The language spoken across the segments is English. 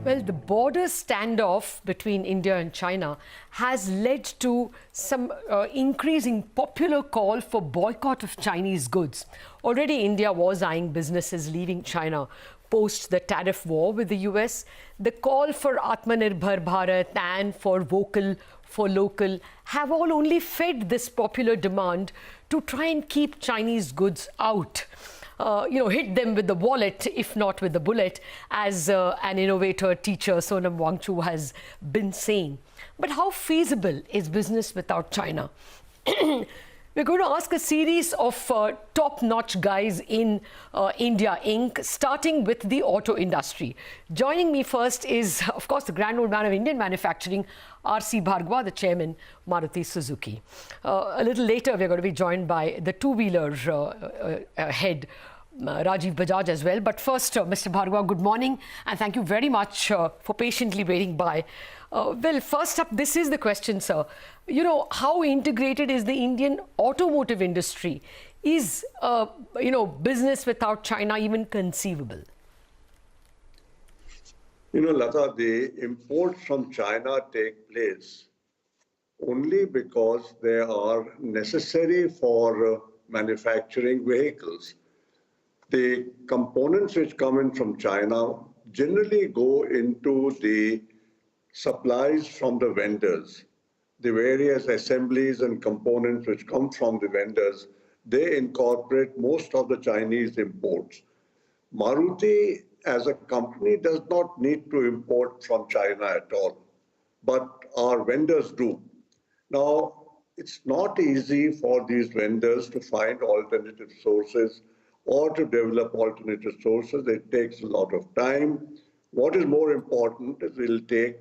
Well, the border standoff between India and China has led to some increasing popular call for boycott of Chinese goods. Already, India was eyeing businesses leaving China post the tariff war with the US. The call for Atmanirbhar Bharat and for vocal for local have all only fed this popular demand to try and keep Chinese goods out. Hit them with the wallet, if not with the bullet, as an innovator teacher, Sonam Wangchu, has been saying. But how feasible is business without China? We're going to ask a series of top-notch guys in India Inc., starting with the auto industry. Joining me first is, of course, the grand old man of Indian manufacturing, RC Bhargava, the chairman, Maruti Suzuki. A little later, we're going to be joined by the two-wheeler head, Rajiv Bajaj, as well. But first, Mr. Bhargava, good morning, and thank you very much for patiently waiting by. Well, first up, this is the question, sir. You know, how integrated is the Indian automotive industry? Is, business without China even conceivable? You know, Lata, the imports from China take place only because they are necessary for manufacturing vehicles. The components which come in from China generally go into the supplies from the vendors. The various assemblies and components which come from the vendors, they incorporate most of the Chinese imports. Maruti as a company does not need to import from China at all, but our vendors do. Now, it's not easy for these vendors to find alternative sources or to develop alternative sources. It takes a lot of time. What is more important is it will take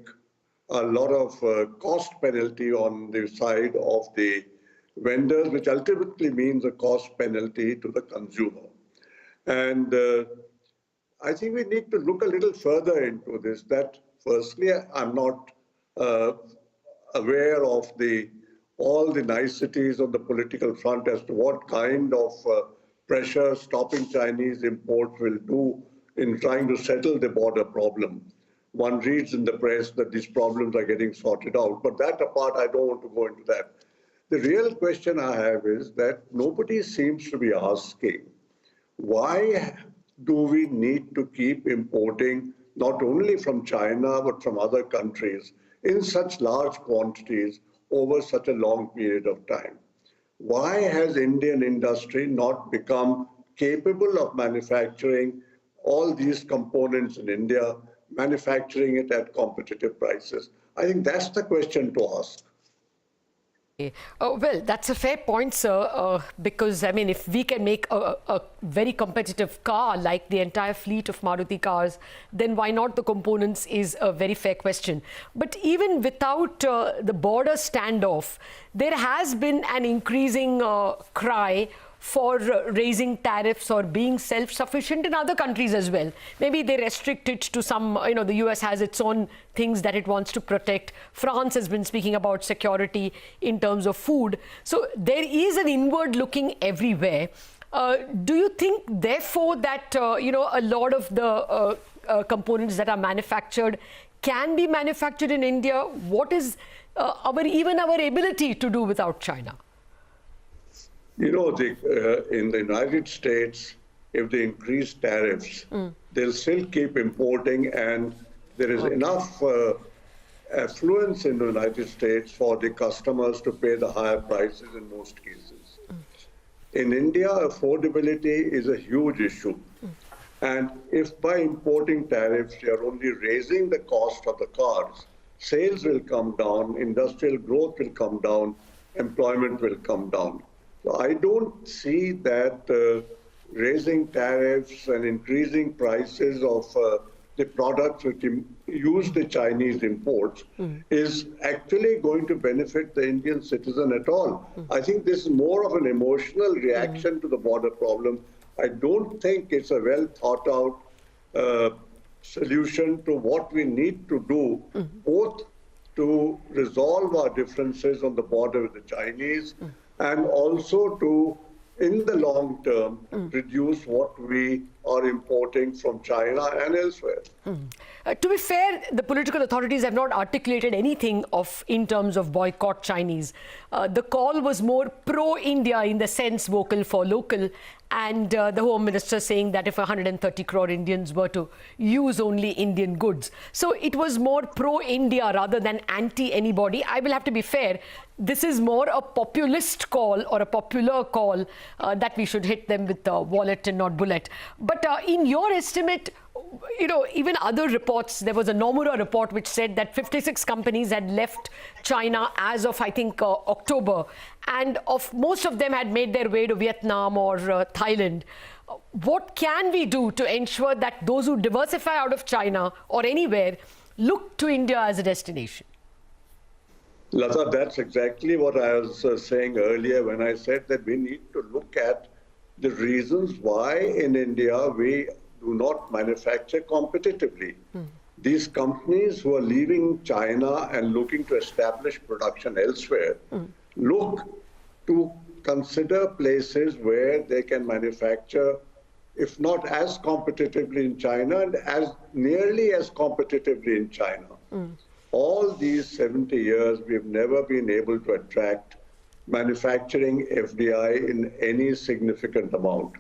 a lot of cost penalty on the side of the vendors, which ultimately means a cost penalty to the consumer. And I think we need to look a little further into this, that firstly, I'm not aware of all the niceties on the political front as to what kind of pressure stopping Chinese imports will do in trying to settle the border problem. One reads in the press that these problems are getting sorted out, but that apart, I don't want to go into that. The real question I have is that nobody seems to be asking, why do we need to keep importing not only from China, but from other countries in such large quantities over such a long period of time? Why has Indian industry not become capable of manufacturing all these components in India, manufacturing it at competitive prices? I think that's the question to ask. Well, that's a fair point, sir, because, I mean, if we can make a very competitive car like the entire fleet of Maruti cars, then why not the components is a very fair question. But even without the border standoff, there has been an increasing cry for raising tariffs or being self-sufficient in other countries as well. Maybe they restrict it to some, the US has its own things that it wants to protect. France has been speaking about security in terms of food. So there is an inward looking everywhere. Do you think, therefore, that, a lot of the components that are manufactured can be manufactured in India? What is even our ability to do without China? You know, in the United States, if they increase tariffs, they'll still keep importing, and there is enough affluence in the United States for the customers to pay the higher prices in most cases. In India, affordability is a huge issue. And if by importing tariffs, you're only raising the cost of the cars, sales will come down, industrial growth will come down, employment will come down. So I don't see that raising tariffs and increasing prices of the products which use the Chinese imports is actually going to benefit the Indian citizen at all. I think this is more of an emotional reaction to the border problem. I don't think it's a well thought out solution to what we need to do, both to resolve our differences on the border with the Chinese and also to, in the long term, reduce what we are importing from China and elsewhere. To be fair, the political authorities have not articulated anything in terms of boycott Chinese. The call was more pro-India in the sense vocal for local, and the Home Minister saying that if 130 crore Indians were to use only Indian goods. So it was more pro-India rather than anti-anybody. I will have to be fair. This is more a populist call or a popular call that we should hit them with the wallet and not bullet. But in your estimate, even other reports, there was a Nomura report which said that 56 companies had left China as of, I think, October. And most of them had made their way to Vietnam or Thailand. What can we do to ensure that those who diversify out of China or anywhere look to India as a destination? Lata, that's exactly what I was saying earlier when I said that we need to look at the reasons why in India we do not manufacture competitively. These companies who are leaving China and looking to establish production elsewhere look to consider places where they can manufacture, if not as competitively in China, and as nearly as competitively in China. All these 70 years, we've never been able to attract manufacturing FDI in any significant amount.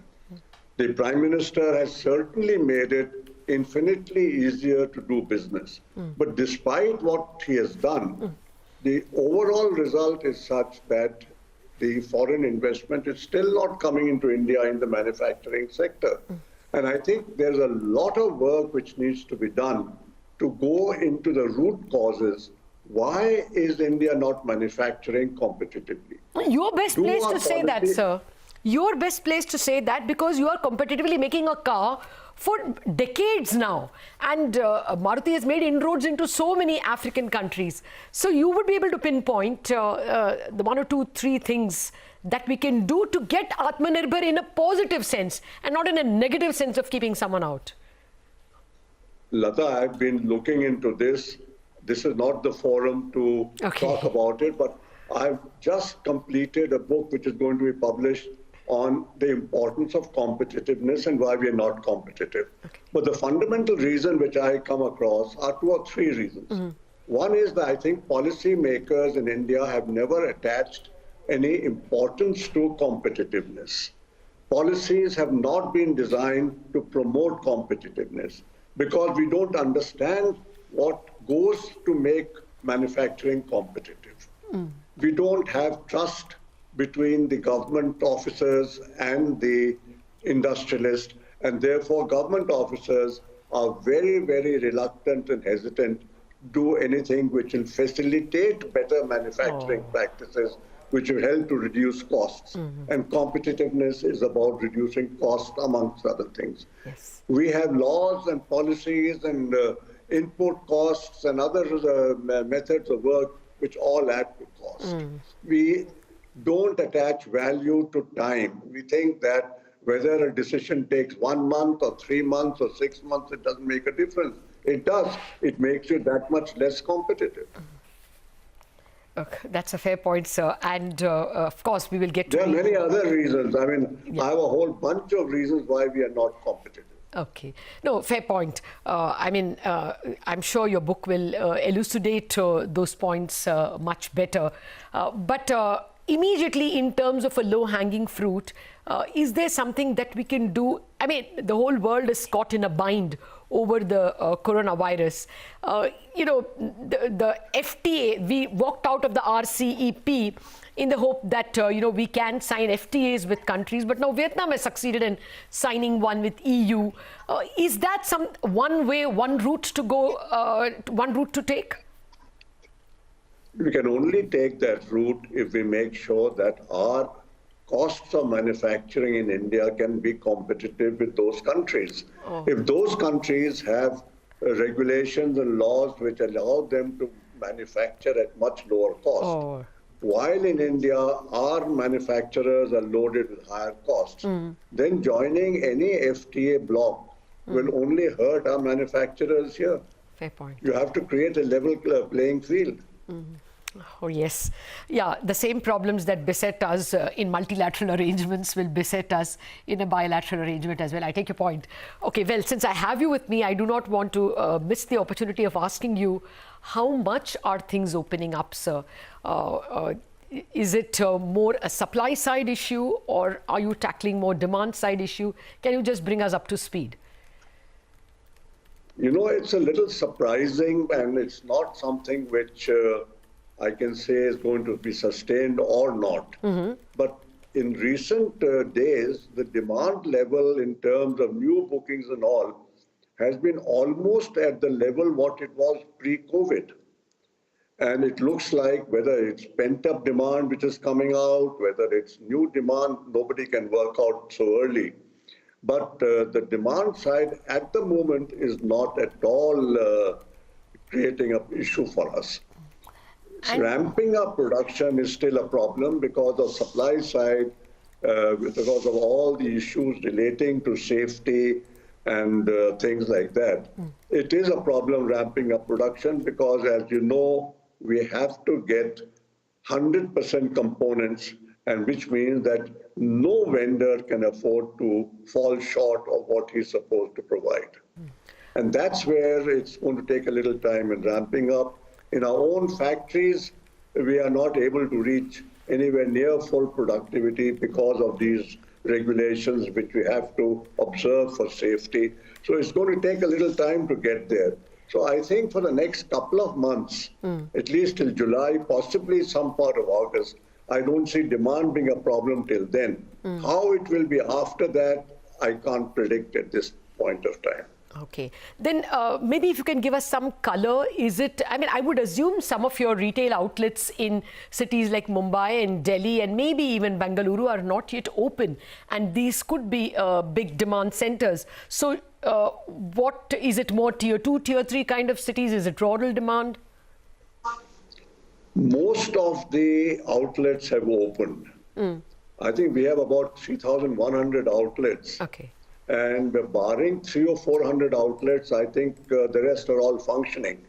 The Prime Minister has certainly made it infinitely easier to do business. But despite what he has done, the overall result is such that the foreign investment is still not coming into India in the manufacturing sector. And I think there's a lot of work which needs to be done to go into the root causes. Why is India not manufacturing competitively? You're best placed to say that, sir. You're best placed to say that because you are competitively making a car for decades now. And Maruti has made inroads into so many African countries. So you would be able to pinpoint the 1 or 2, 3 things that we can do to get Atmanirbhar in a positive sense and not in a negative sense of keeping someone out. Lata, I've been looking into this. This is not the forum to talk about it, but I've just completed a book which is going to be published on the importance of competitiveness and why we are not competitive. But the fundamental reason which I come across are 2 or 3 reasons. One is that I think policymakers in India have never attached any importance to competitiveness. Policies have not been designed to promote competitiveness because we don't understand what goes to make manufacturing competitive. We don't have trust between the government officers and the industrialist, and therefore government officers are very, very reluctant and hesitant to do anything which will facilitate better manufacturing practices, which will help to reduce costs. And competitiveness is about reducing costs, amongst other things. We have laws and policies and input costs and other methods of work which all add to cost. We don't attach value to time. We think that whether a decision takes 1 month or 3 months or 6 months, it doesn't make a difference. It does. It makes you that much less competitive. Okay, that's a fair point, sir. And of course, we will get to... There are many other reasons. I mean, I have a whole bunch of reasons why we are not competitive. Okay. No, fair point. I'm sure your book will elucidate those points much better. But immediately, in terms of a low-hanging fruit, is there something that we can do? I mean, the whole world is caught in a bind over the coronavirus. The FTA, we walked out of the RCEP in the hope that, we can sign FTAs with countries. But now Vietnam has succeeded in signing one with EU. Is that one way, one route to go, one route to take? We can only take that route if we make sure that our costs of manufacturing in India can be competitive with those countries. If those countries have regulations and laws which allow them to manufacture at much lower cost, while in India our manufacturers are loaded with higher costs, then joining any FTA bloc will only hurt our manufacturers here. Fair point. You have to create a level playing field. Oh, yes. Yeah, the same problems that beset us in multilateral arrangements will beset us in a bilateral arrangement as well. I take your point. Okay, well, since I have you with me, I do not want to miss the opportunity of asking you, how much are things opening up, sir? Is it more a supply side issue, or are you tackling more demand side issue? Can you just bring us up to speed? You know, it's a little surprising, and it's not something which I can say is going to be sustained or not. But in recent days, the demand level in terms of new bookings and all has been almost at the level what it was pre-COVID. And it looks like whether it's pent-up demand which is coming out, whether it's new demand, nobody can work out so early. But the demand side at the moment is not at all creating an issue for us. Ramping up production is still a problem because of supply side, because of all the issues relating to safety and things like that. It is a problem ramping up production because, as you know, we have to get 100% components, and which means that no vendor can afford to fall short of what he's supposed to provide. And that's where it's going to take a little time in ramping up. In our own factories, we are not able to reach anywhere near full productivity because of these regulations which we have to observe for safety. So it's going to take a little time to get there. So I think for the next couple of months, at least till July, possibly some part of August, I don't see demand being a problem till then. How it will be after that, I can't predict at this point of time. Okay. Then maybe if you can give us some color, is it, I mean, I would assume some of your retail outlets in cities like Mumbai and Delhi and maybe even Bengaluru are not yet open, and these could be big demand centers. So what is it, more tier 2, tier 3 kind of cities? Is it rural demand? Most of the outlets have opened. I think we have about 3,100 outlets. Okay. And barring 300 or 400 outlets, I think the rest are all functioning.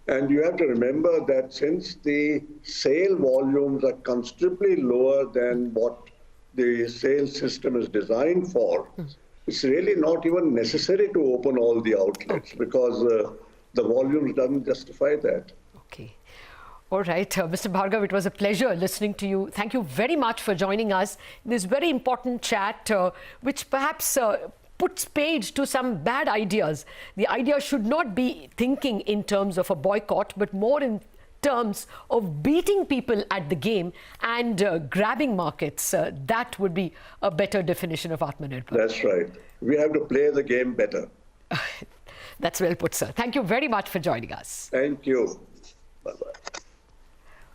And you have to remember that since the sale volumes are considerably lower than what the sales system is designed for, it's really not even necessary to open all the outlets because the volumes doesn't justify that. Okay. All right, Mr. Bhargava, it was a pleasure listening to you. Thank you very much for joining us in this very important chat, which perhaps puts paid to some bad ideas. The idea should not be thinking in terms of a boycott, but more in terms of beating people at the game and grabbing markets. That would be a better definition of Atmanirbhar. That's right. We have to play the game better. That's well put, sir. Thank you very much for joining us. Thank you. Bye-bye.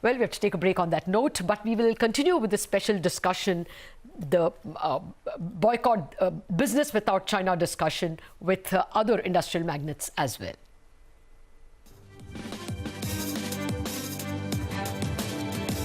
Well, we have to take a break on that note, but we will continue with the special discussion, the boycott business without China discussion with other industrial magnates as well.